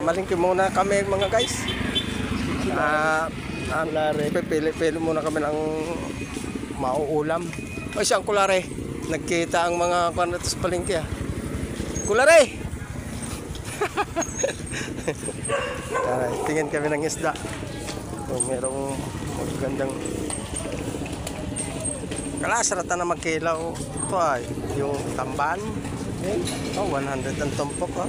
Malingki muna kami mga guys. Pili muna kami ng mauulam. O siyang kulare. Nagkita ang mga kanatos palingki ah. Kulare! Tingin kami ng isda. So, merong magandang kalasaratan na magkilaw. Ito ay yung tamban. Oh, 100 ang tumpok oh.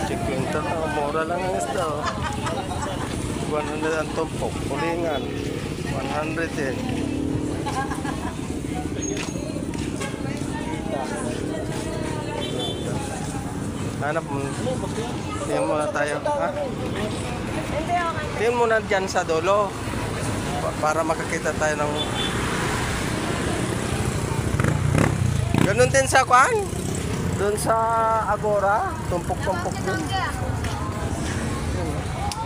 Chicken to, mura lang ang isda oh. 100 ang tumpok, pulingan 100 din. Hanap mo. Tingnan muna tayo ha? Tingnan muna dyan sa dulo para makakita tayo ng ganun din sa kuan doon sa Agora, tumpok-tumpok din.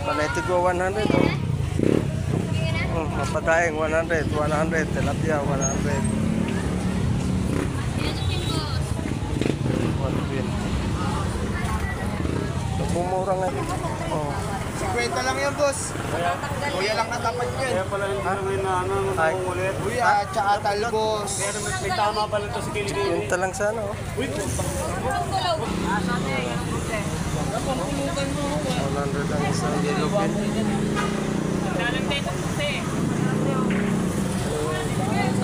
Panetigo 100 oh. Mapadaing 100, 100, tilapia 100. Bumura nga dito. Oh. 50 lang yan, boss. Kuya lang natapat yan. Kaya pala hindi namin na ulit. Kuya, tsaka talbos. Pero may tama pala ito sa kilid. Yun talang sana oh. 100 ang isang yellow pin.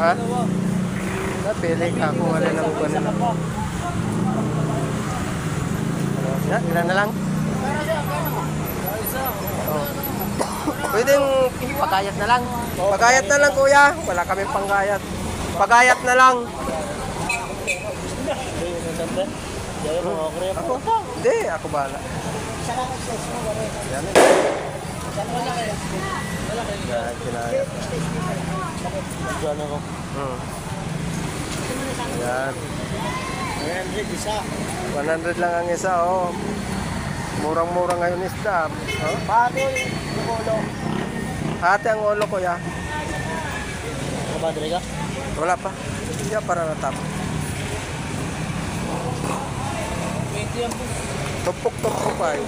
Ha? Napili ako wala na ko na. Ilan na lang? Oh. Pwedeng pagayat na lang. Pagayat na lang kuya. Wala kami panggayat. Pagayat na lang. Ako? Hindi, ako bahala. Yan. Yan, kinayat. Yan. 100 lang ang isa, oh. Murang-murang ngayon isda. Oh. Pati yung ulo. Hati ang ulo ko, ya. Kabadre ka? Wala pa. Hindi para natapos. Tupok-tupok pa eh.